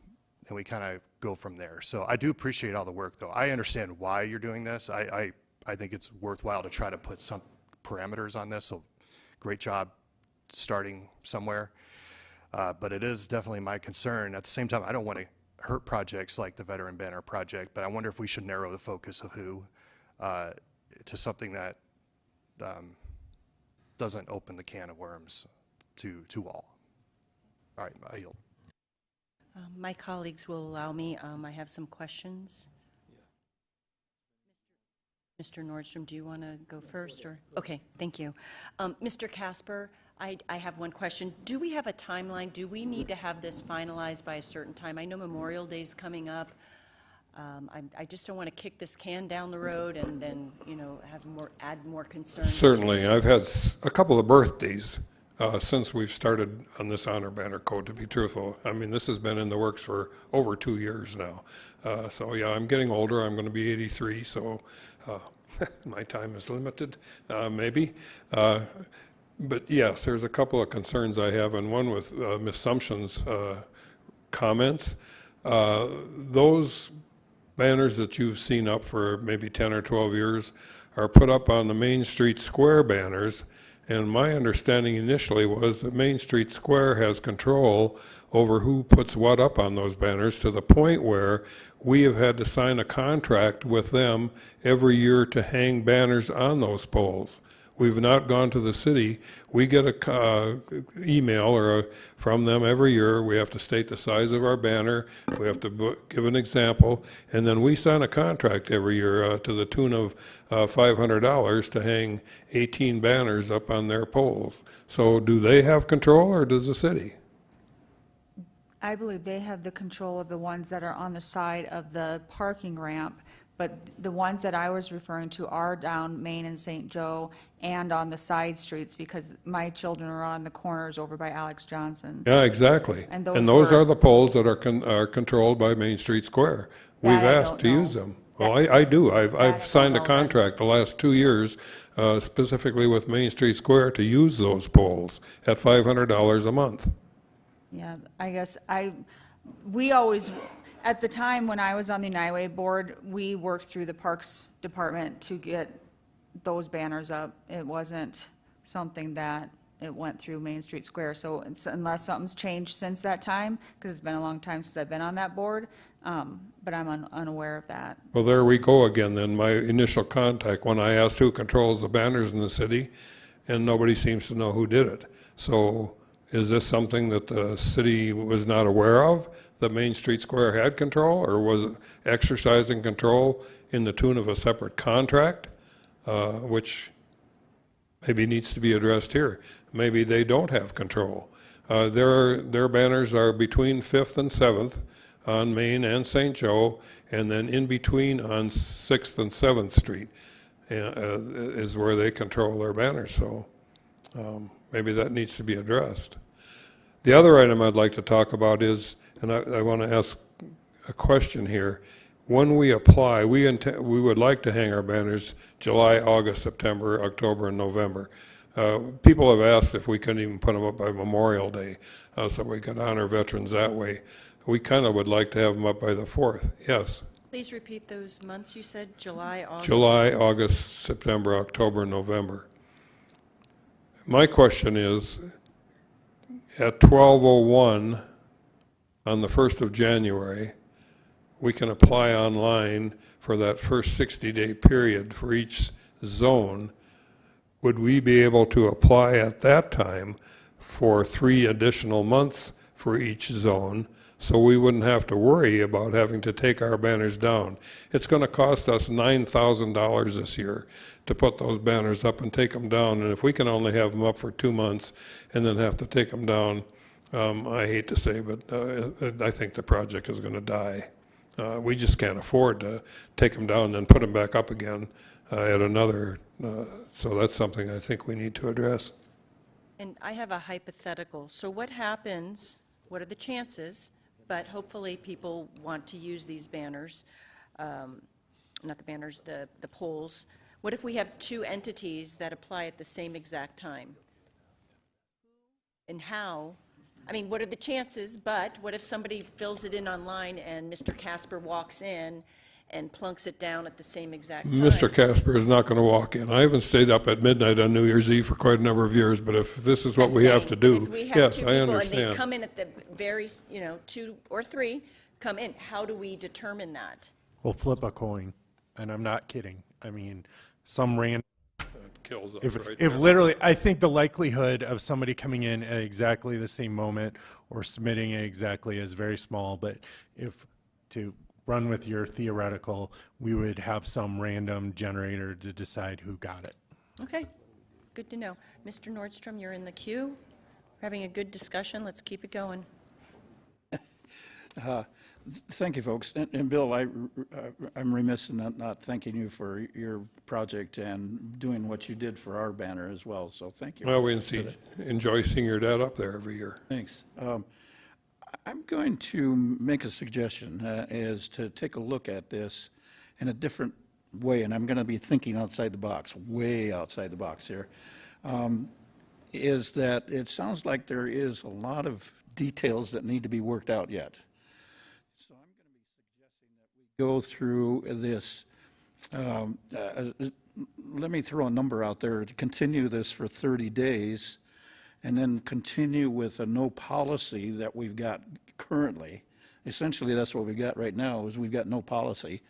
we kind of go from there. So I do appreciate all the work, though. I understand why you're doing this. I think it's worthwhile to try to put some parameters on this. So great job starting somewhere. But it is definitely my concern. At the same time, I don't want to hurt projects like the Veteran Banner Project, but I wonder if we should narrow the focus of who to something that doesn't open the can of worms to all. All right, I yield. My colleagues will allow me. I have some questions. Mr. Nordstrom, do you want to go first? Or okay, thank you. Mr. Casper, I have one question. Do we have a timeline? Do we need to have this finalized by a certain time? I know Memorial Day's coming up. I just don't want to kick this can down the road and then, add more concerns. Certainly. I've had a couple of birthdays since we've started on this honor banner code, to be truthful. I mean, this has been in the works for over 2 years now. So yeah, I'm getting older. I'm going to be 83, so my time is limited, maybe. But yes, there's a couple of concerns I have, and one with Ms. Sumption's comments. Those banners that you've seen up for maybe 10 or 12 years are put up on the Main Street Square banners, and my understanding initially was that Main Street Square has control over who puts what up on those banners, to the point where we have had to sign a contract with them every year to hang banners on those poles. We've not gone to the city. We get a email from them every year. We have to state the size of our banner. We have to give an example, and then we sign a contract every year to the tune of $500 to hang 18 banners up on their poles. So do they have control, or does the city? I believe they have the control of the ones that are on the side of the parking ramp, but the ones that I was referring to are down Main and St. Joe and on the side streets, because my children are on the corners over by Alex Johnson's. Yeah, exactly. And And those those were- are the poles that are controlled by Main Street Square. We've That I asked don't to know. use them. Well, I do. I I've signed a don't know then. contract the last 2 years, specifically with Main Street Square, to use those poles at $500 a month. Yeah, I guess we always, at the time when I was on the Niway board, we worked through the Parks Department to get those banners up. It wasn't something that it went through Main Street Square. So unless something's changed since that time, because it's been a long time since I've been on that board, but I'm unaware of that. Well, there we go again then. My initial contact, when I asked who controls the banners in the city, and nobody seems to know who did it. So is this something that the city was not aware of, that Main Street Square had control, or was it exercising control in the tune of a separate contract, which maybe needs to be addressed here? Maybe they don't have control. Their banners are between 5th and 7th on Main and St. Joe, and then in between on 6th and 7th Street is where they control their banners. So maybe that needs to be addressed. The other item I'd like to talk about is, and I want to ask a question here. When we apply, we would like to hang our banners July, August, September, October, and November. People have asked if we couldn't even put them up by Memorial Day, so we could honor veterans that way. We kind of would like to have them up by the 4th, yes. Please repeat those months you said, July, August? July, August, September, October, November. My question is, at 12:01 on the 1st of January, we can apply online for that first 60-day period for each zone. Would we be able to apply at that time for 3 additional months for each zone, so we wouldn't have to worry about having to take our banners down? It's going to cost us $9,000 this year to put those banners up and take them down, and if we can only have them up for 2 months and then have to take them down, I hate to say, but I think the project is going to die. We just can't afford to take them down and then put them back up again at another, so that's something I think we need to address. And I have a hypothetical. So what happens, what are the chances, but hopefully people want to use these banners, not the banners, the poles. What if we have 2 entities that apply at the same exact time? And how? I mean, what are the chances, but what if somebody fills it in online and Mr. Casper walks in and plunks it down at the same exact time. Mr. Casper is not going to walk in. I haven't stayed up at midnight on New Year's Eve for quite a number of years, but if this is what I'm we have saying, to do, if we have yes, two I people and they understand. come in at the very, 2 or 3 come in, how do we determine that? We'll flip a coin, and I'm not kidding. I mean, some random. Kills us If, right if there. literally, I think the likelihood of somebody coming in at exactly the same moment or submitting it exactly is very small, but if, to run with your theoretical, we would have some random generator to decide who got it. Okay, good to know. Mr. Nordstrom, you're in the queue. We're having a good discussion. Let's keep it going. Thank you, folks. And Bill, I'm remiss in not thanking you for your project and doing what you did for our banner as well, so thank you. Well, we enjoy seeing your dad up there every year. Thanks. I'm going to make a suggestion, is to take a look at this in a different way, and I'm going to be thinking outside the box, way outside the box here, is that it sounds like there is a lot of details that need to be worked out yet. So I'm going to be suggesting that we go through this, let me throw a number out there, to continue this for 30 days, and then continue with a no policy that we've got currently. Essentially, that's what we've got right now, is we've got no policy.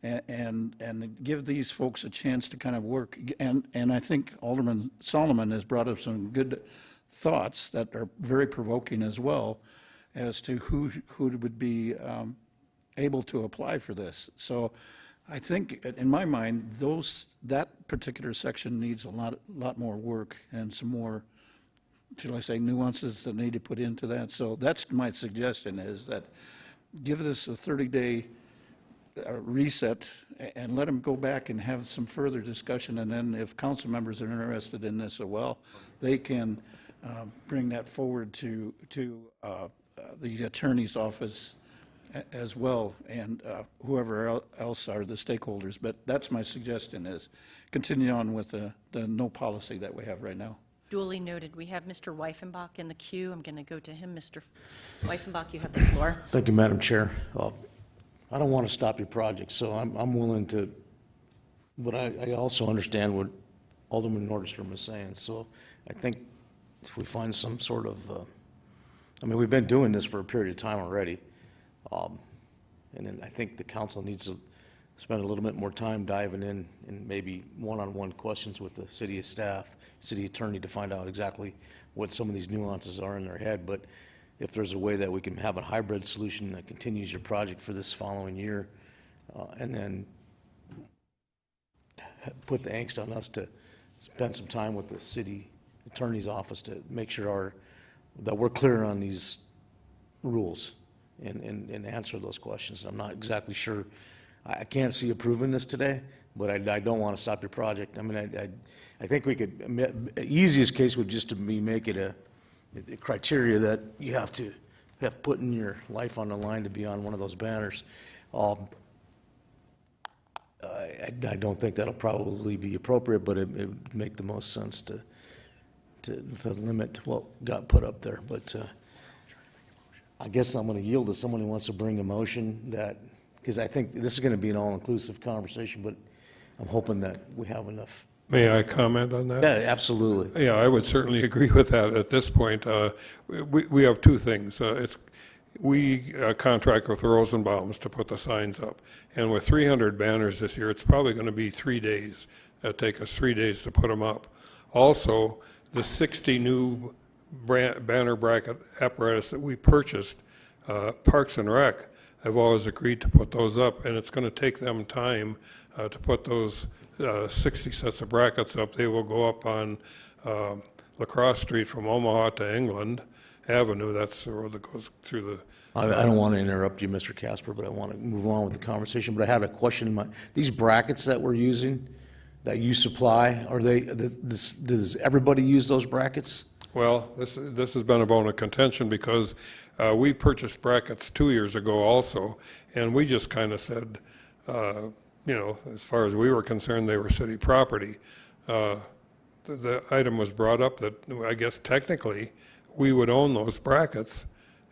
And give these folks a chance to kind of work. And I think Alderman Solomon has brought up some good thoughts that are very provoking as well as to who would be able to apply for this. So I think, in my mind, that particular section needs a lot more work and some more, shall I say, nuances that need to put into that. So that's my suggestion, is that give this a 30-day reset and let them go back and have some further discussion. And then if council members are interested in this as well, they can bring that forward to the attorney's office as well, and whoever else are the stakeholders. But that's my suggestion, is continue on with the no policy that we have right now. Duly noted. We have Mr. Weifenbach in the queue. I'm going to go to him. Mr. Weifenbach, you have the floor. Thank you, Madam Chair. I don't want to stop your project, so I'm willing to, but I also understand what Alderman Nordstrom is saying. So I think if we find some sort of, I mean, we've been doing this for a period of time already. And then I think the council needs to spend a little bit more time diving in and maybe one-on-one questions with the city staff, city attorney, to find out exactly what some of these nuances are in their head. But if there's a way that we can have a hybrid solution that continues your project for this following year, and then put the angst on us to spend some time with the city attorney's office to make sure that we're clear on these rules and answer those questions. I'm not exactly sure. I can't see approving this today, but I don't want to stop your project. I mean, I think we could, easiest case would just to be make it a criteria that you have to have putting your life on the line to be on one of those banners. I don't think that'll probably be appropriate, but it would make the most sense to limit what got put up there. But I guess I'm going to yield to someone who wants to bring a motion that, because I think this is going to be an all-inclusive conversation, but I'm hoping that we have enough. May I comment on that? Yeah, absolutely. Yeah, I would certainly agree with that at this point. We have two things. We contract with Rosenbaum's to put the signs up. And with 300 banners this year, it's probably going to be 3 days. It'll take us 3 days to put them up. Also, the 60 new banner bracket apparatus that we purchased, Parks and Rec, have always agreed to put those up, and it's going to take them time to put those 60 sets of brackets up. They will go up on Lacrosse Street from Omaha to England Avenue. That's the road that goes through the... I don't want to interrupt you, Mr. Casper, but I want to move on with the conversation. But I had a question in mind. These brackets that we're using, that you supply, are they, does everybody use those brackets? Well, this has been a bone of contention because we purchased brackets 2 years ago also, and we just kind of said, you know, as far as we were concerned, they were city property. The item was brought up that I guess technically we would own those brackets,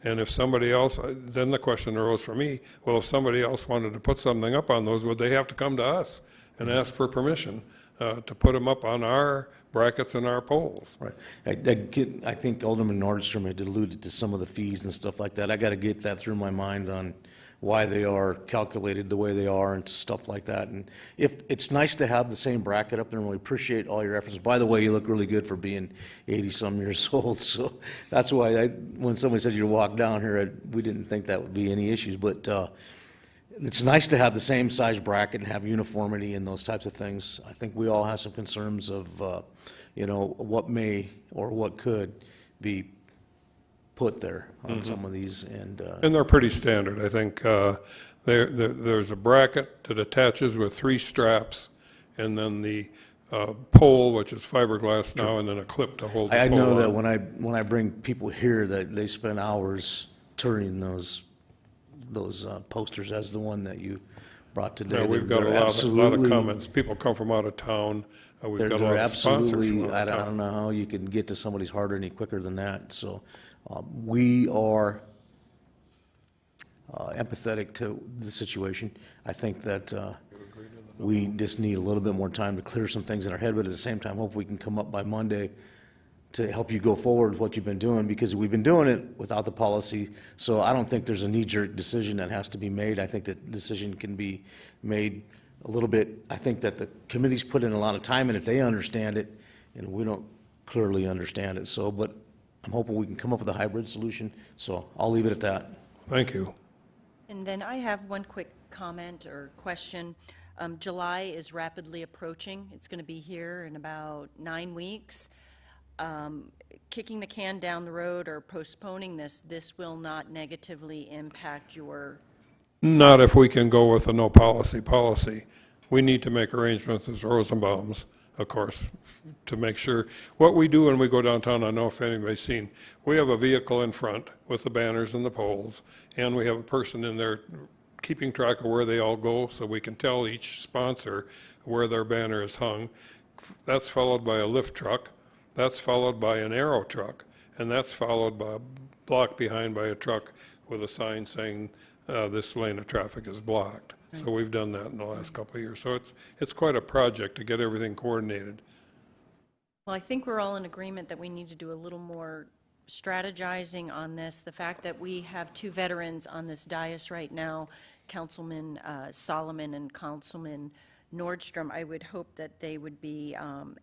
And if somebody else, then the question arose for me, well, if somebody else wanted to put something up on those, would they have to come to us and ask for permission to put them up on our brackets and our poles? Right. I think Alderman Nordstrom had alluded to some of the fees and stuff like that. I got to get that through my mind on why they are calculated the way they are and stuff like that. And if, it's nice to have the same bracket up there, and we appreciate all your efforts. By the way, you look really good for being 80-some years old, so that's why when somebody said you walked down here, we didn't think that would be any issues. But it's nice to have the same size bracket and have uniformity and those types of things. I think we all have some concerns of, you know, what may or what could be put there on some of these, and they're pretty standard. I think there's a bracket that attaches with 3 straps, and then the pole, which is fiberglass now, and then a clip to hold the I pole know that on. when I bring people here, that they spend hours turning those posters, as the one that you brought today. Yeah, we've got a lot of comments. People come from out of town. We've got a lot of sponsors from out I of town. don't know how you can get to somebody's heart any quicker than that. So we are empathetic to the situation. I think that we just need a little bit more time to clear some things in our head, but at the same time, hope we can come up by Monday to help you go forward with what you've been doing, because we've been doing it without the policy. So I don't think there's a knee-jerk decision that has to be made. I think that decision can be made a little bit. I think that the committee's put in a lot of time in it. They understand it, and we don't clearly understand it. So, but I'm hoping we can come up with a hybrid solution. So I'll leave it at that. Thank you. And then I have one quick comment or question. July is rapidly approaching. It's going to be here in about 9 weeks. Kicking the can down the road or postponing this will not negatively impact your... Not if we can go with a no policy. We need to make arrangements with Rosenbaum's, of course, to make sure. What we do when we go downtown, I don't know if anybody's seen, we have a vehicle in front with the banners and the poles, and we have a person in there keeping track of where they all go, so we can tell each sponsor where their banner is hung. That's followed by a lift truck. That's followed by an arrow truck, and that's followed by a block behind by a truck with a sign saying this lane of traffic is blocked. Right. So we've done that in the last couple of years. So it's quite a project to get everything coordinated. Well, I think we're all in agreement that we need to do a little more strategizing on this. The fact that we have 2 veterans on this dais right now, Councilman Solomon and Councilman Nordstrom, I would hope that they would be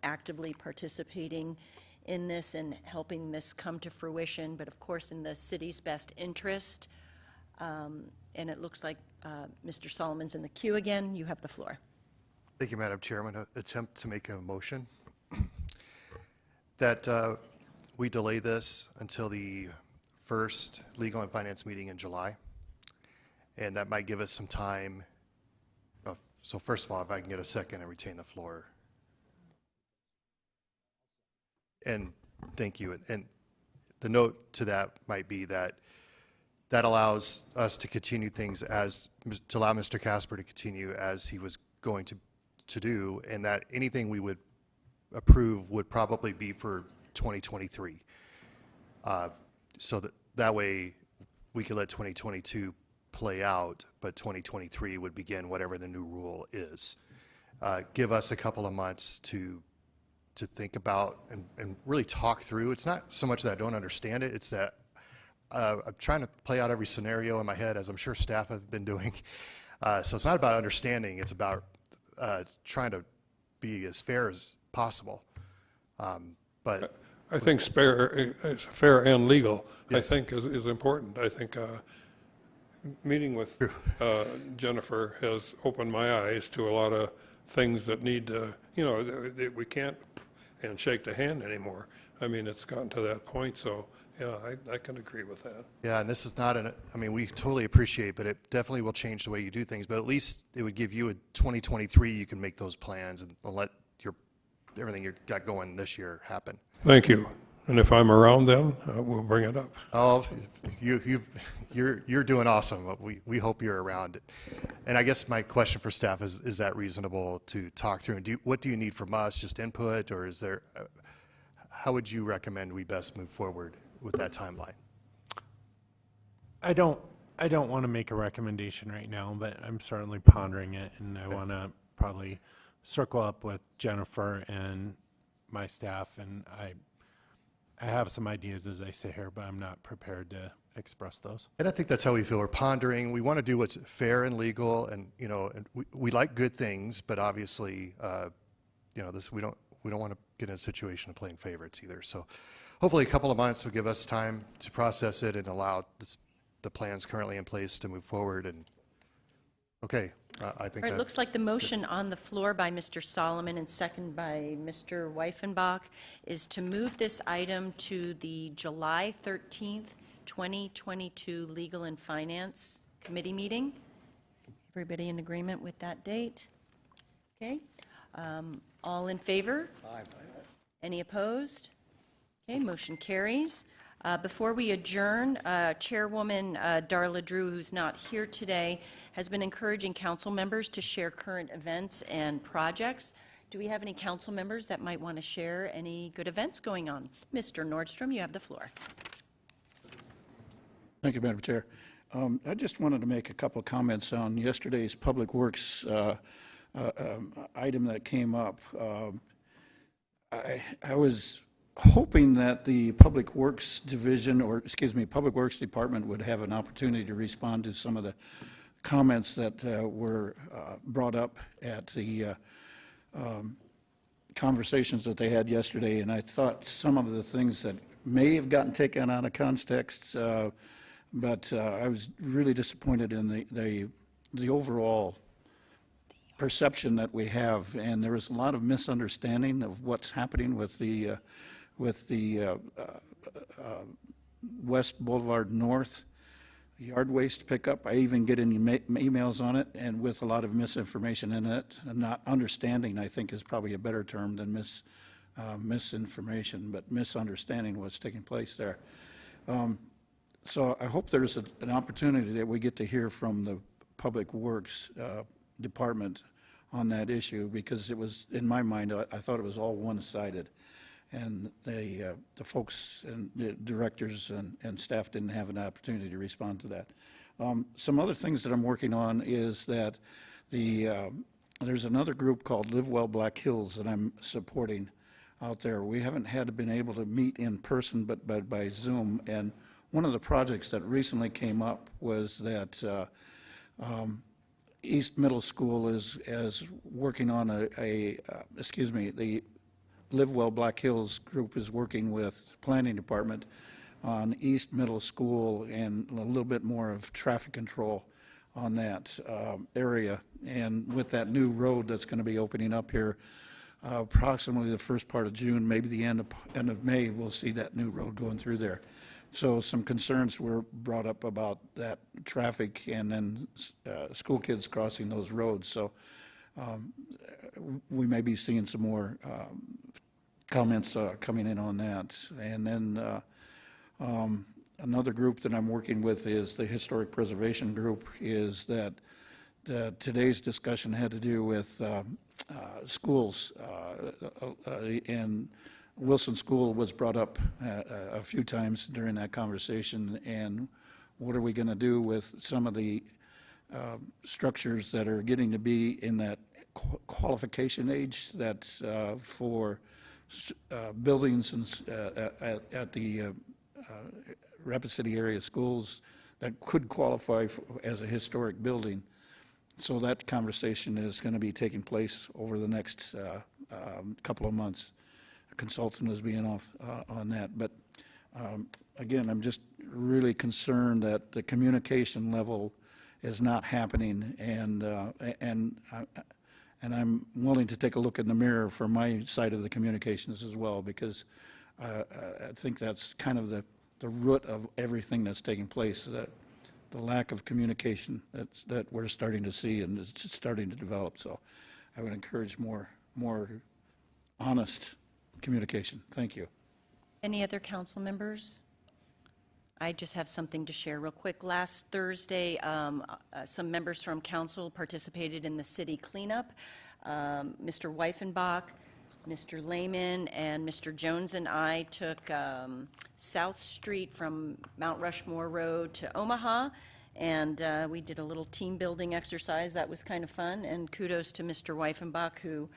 actively participating in this and helping this come to fruition, but of course in the city's best interest. And it looks like Mr. Solomon's in the queue again. You have the floor. Thank you, Madam Chair. I'm going to attempt to make a motion that we delay this until the first Legal and Finance meeting in July. And that might give us some time. So first of all, if I can get a second and retain the floor. And thank you. And the note to that might be that allows us to continue things to allow Mr. Casper to continue as he was going to do, and that anything we would approve would probably be for 2023. So that way we could let 2022 play out, but 2023 would begin whatever the new rule is. Give us a couple of months to think about and really talk through. It's not so much that I don't understand it, it's that I'm trying to play out every scenario in my head, as I'm sure staff have been doing. So it's not about understanding, it's about trying to be as fair as possible. But I think fair and legal, Yes. I think is important. I think meeting with Jennifer has opened my eyes to a lot of things that need to, we can't and shake the hand anymore. I mean, it's gotten to that point, so yeah, I can agree with that. yeah, and this is not we totally appreciate, but it definitely will change the way you do things. But at least it would give you a 2023, you can make those plans and let everything you've got going this year happen. Thank you. And if I'm around then, we'll bring it up. Oh, you're doing awesome. We hope you're around. And I guess my question for staff is that reasonable to talk through? And what do you need from us? Just input, or is there? How would you recommend we best move forward with that timeline? I don't want to make a recommendation right now, but I'm certainly pondering it, and I want to probably circle up with Jennifer and my staff, and I have some ideas as I sit here, but I'm not prepared to express those. And I think that's how we feel. We're pondering. We want to do what's fair and legal, and and we like good things, but obviously, this we don't want to get in a situation of playing favorites either. So, hopefully, a couple of months will give us time to process it and allow the plans currently in place to move forward. And okay, I think All right, that, looks like the motion on the floor by Mr. Solomon and second by Mr. Weifenbach is to move this item to the July 13th, 2022 Legal and Finance Committee meeting. Everybody in agreement with that date? Okay. All in favor? Aye. Any opposed? Okay, motion carries. Before we adjourn, Chairwoman Darla Drew, who's not here today, has been encouraging council members to share current events and projects. Do we have any council members that might want to share any good events going on? Mr. Nordstrom, you have the floor. Thank you, Madam Chair. I just wanted to make a couple of comments on yesterday's Public Works item that came up. I was hoping that the Public Works Division, or excuse me, Public Works Department would have an opportunity to respond to some of the comments that were brought up at the conversations that they had yesterday, and I thought some of the things that may have gotten taken out of context, but I was really disappointed in the overall perception that we have, and there was a lot of misunderstanding of what's happening with the West Boulevard North yard waste pickup. I even get any emails on it, and with a lot of misinformation in it, and not understanding, I think, is probably a better term than misinformation, but misunderstanding what's taking place there. So I hope there's an opportunity that we get to hear from the Public Works Department on that issue, because it was, in my mind, I thought it was all one-sided, and the folks and the directors and staff didn't have an opportunity to respond to that. Some other things that I'm working on is that there's another group called Live Well Black Hills that I'm supporting out there. We haven't been able to meet in person, but by Zoom, and one of the projects that recently came up was that East Middle School is working on the Live Well Black Hills group is working with Planning Department on East Middle School and a little bit more of traffic control on that area. And with that new road that's going to be opening up here, approximately the first part of June, maybe the end of May, we'll see that new road going through there. So some concerns were brought up about that traffic and then school kids crossing those roads. So we may be seeing some more comments coming in on that. And then another group that I'm working with is the Historic Preservation Group. Is that today's discussion had to do with schools, and Wilson School was brought up a few times during that conversation, and what are we going to do with some of the structures that are getting to be in that qualification age that's for buildings at the Rapid City area schools that could qualify as a historic building. So that conversation is going to be taking place over the next couple of months. Consultant is being off on that, but again, I'm just really concerned that the communication level is not happening, and I'm willing to take a look in the mirror for my side of the communications as well, because I think that's kind of the root of everything that's taking place, that the lack of communication that we're starting to see and it's just starting to develop. So I would encourage more honest communication. Thank you. Any other council members? I just have something to share real quick. Last Thursday, some members from council participated in the city cleanup. Mr. Weifenbach, Mr. Lehman and Mr. Jones and I took South Street from Mount Rushmore Road to Omaha, and we did a little team-building exercise. That was kind of fun, and kudos to Mr. Weifenbach, who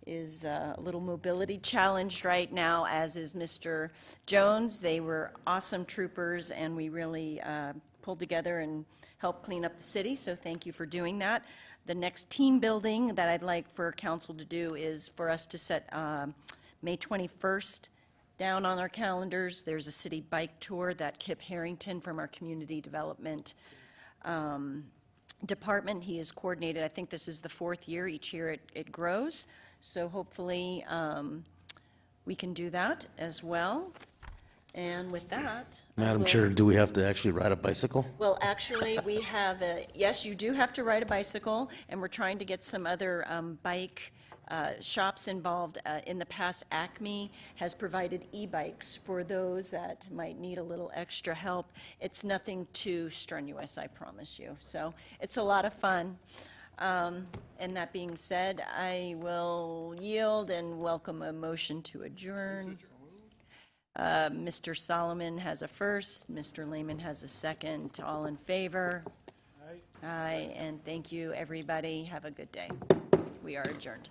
is a little mobility challenged right now, as is Mr. Jones. They were awesome troopers, and we really pulled together and helped clean up the city, so thank you for doing that. The next team building that I'd like for council to do is for us to set May 21st down on our calendars. There's a city bike tour that Kip Harrington from our community development department, he has coordinated. I think this is the 4th year. Each year it grows. So hopefully we can do that as well. And with that, I Madam will- Chair, do we have to actually ride a bicycle? Well, actually, we have yes, you do have to ride a bicycle, and we're trying to get some other bike shops involved. In the past, Acme has provided e-bikes for those that might need a little extra help. It's nothing too strenuous, I promise you. So it's a lot of fun. And that being said, I will yield and welcome a motion to adjourn. Mr. Solomon has a first, Mr. Lehman has a second. All in favor? Aye. Aye, and thank you, everybody. Have a good day. We are adjourned.